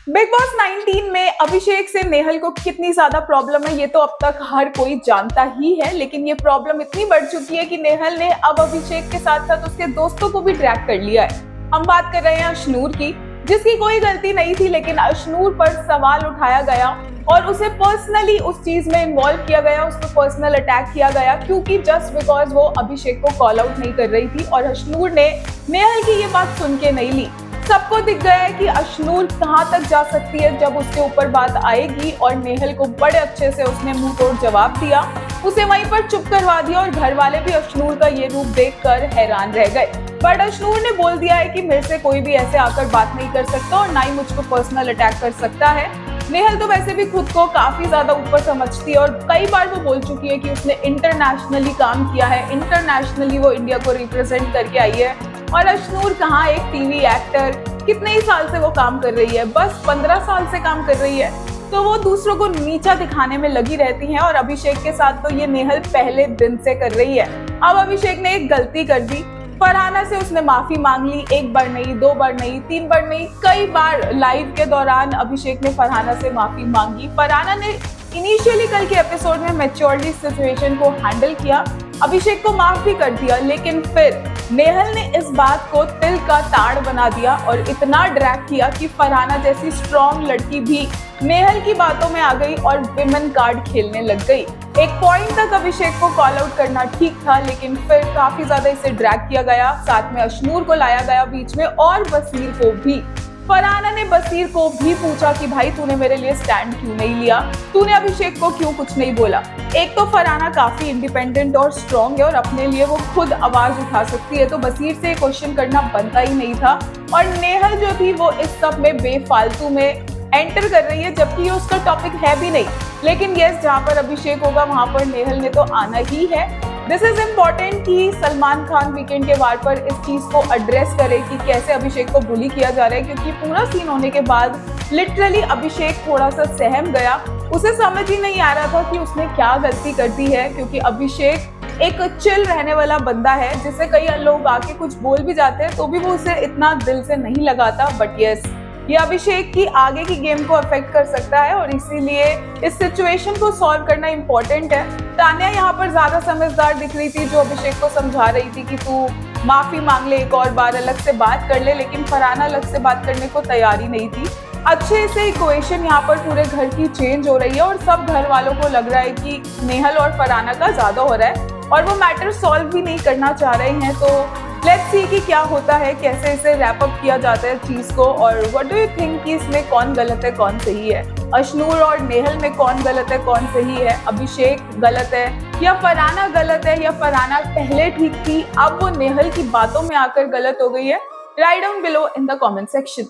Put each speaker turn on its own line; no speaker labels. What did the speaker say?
Big boss 19 में अभिषेक से नेहल को कितनी ज्यादा प्रॉब्लम है ये तो अब तक हर कोई जानता ही है, लेकिन ये प्रॉब्लम इतनी बढ़ चुकी है कि नेहल ने अब अभिषेक के साथ साथ उसके दोस्तों को भी ट्रैक कर लिया है। हम बात कर रहे हैं अशनूर की, जिसकी कोई गलती नहीं थी, लेकिन अशनूर पर सवाल उठाया गया और उसे पर्सनली उस चीज में इन्वॉल्व किया गया, उस पर पर्सनल अटैक किया गया, क्योंकि जस्ट बिकॉज वो अभिषेक को कॉल आउट नहीं कर रही थी। और अशनूर ने नेहल की ये बात सुन के नहीं ली। सबको दिख गया है कि अशनूर कहां तक जा सकती है जब उसके ऊपर बात आएगी, और नेहल को बड़े अच्छे से उसने मुंह तोड़ जवाब दिया, उसे वहीं पर चुप करवा दिया। और घर वाले भी अशनूर का ये रूप देखकर हैरान रह गए। बट अशनूर ने बोल दिया है कि मेरे से कोई भी ऐसे आकर बात नहीं कर सकता और ना ही मुझको पर्सनल अटैक कर सकता है। नेहल तो वैसे भी खुद को काफी ज्यादा ऊपर समझती है और कई बार वो बोल चुकी है कि उसने इंटरनेशनली काम किया है, इंटरनेशनली वो इंडिया को रिप्रेजेंट करके आई है। और अशनूर कहाँ एक टीवी एक्टर, कितने ही साल से वो काम कर रही है, बस 15 साल से काम कर रही है, तो वो दूसरों को नीचा दिखाने में लगी रहती हैं। और अभिषेक के साथ तो ये नेहल पहले दिन से कर रही है। अब अभिषेक ने एक गलती कर दी, फरहाना से उसने माफी मांग ली, एक बार नहीं, दो बार नहीं, तीन बार नहीं, कई बार लाइव के दौरान अभिषेक ने फरहाना से माफी मांगी। फरहाना ने इनिशियली कल के एपिसोड में मैच्योरली सिचुएशन को हैंडल किया, अभिषेक को माफ भी कर दिया, लेकिन फिर नेहल ने इस बात को तिल का ताड़ बना दिया और इतना ड्रैग किया कि फरहाना जैसी स्ट्रॉन्ग लड़की भी नेहल की बातों में आ गई और विमेन कार्ड खेलने लग गई। एक पॉइंट तक अभिषेक को कॉल आउट करना ठीक था, लेकिन फिर काफी ज्यादा इसे ड्रैग किया गया, साथ में अशनूर को लाया गया बीच में और बसीर को भी। फरहाना ने बसीर को भी पूछा कि भाई तूने मेरे लिए स्टैंड क्यों नहीं लिया, तूने अभिषेक को क्यों कुछ नहीं बोला। एक तो फरहाना काफी इंडिपेंडेंट और स्ट्रॉन्ग है और अपने लिए वो खुद आवाज उठा सकती है, तो बसीर से क्वेश्चन करना बनता ही नहीं था। और नेहल जो थी वो इस सब में बेफालतू में एंटर कर रही है, जबकि ये उसका टॉपिक है भी नहीं। लेकिन यस, जहाँ पर अभिषेक होगा वहां पर नेहल ने तो आना ही है। दिस इज इम्पोर्टेंट कि सलमान खान वीकेंड के वार पर इस चीज को एड्रेस करे कि कैसे अभिषेक को बुली किया जा रहा है, क्योंकि पूरा सीन होने के बाद लिटरली अभिषेक थोड़ा सा सहम गया। उसे समझ ही नहीं आ रहा था कि उसने क्या गलती कर दी है, क्योंकि अभिषेक एक चिल रहने वाला बंदा है, जिससे कई लोग आके कुछ बोल भी जाते हैं तो भी वो उसे इतना दिल से नहीं लगाता। बट यस, ये अभिषेक की आगे की गेम को अफेक्ट कर सकता है और इसीलिए इस सिचुएशन को सॉल्व करना इम्पोर्टेंट है। तान्या यहाँ पर ज्यादा समझदार दिख रही थी, जो अभिषेक को समझा रही थी कि तू माफी मांग ले, एक और बार अलग से बात कर ले, लेकिन फरहाना अलग से बात करने को तैयार ही नहीं थी। अच्छे से इक्वेशन यहाँ पर पूरे घर की चेंज हो रही है और सब घर वालों को लग रहा है कि नेहल और फरहाना का ज्यादा हो रहा है और वो मैटर सॉल्व भी नहीं करना चाह रहे हैं। तो लेट्स सी कि क्या होता है, कैसे इसे रैप अप किया जाता है चीज को। और व्हाट डू यू थिंक कि इसमें कौन गलत है कौन सही है, अशनूर और नेहल में कौन गलत है कौन सही है, अभिषेक गलत है या फरहाना गलत है, या फरहाना पहले ठीक थी अब वो नेहल की बातों में आकर गलत हो गई है? Write down below in the comment section.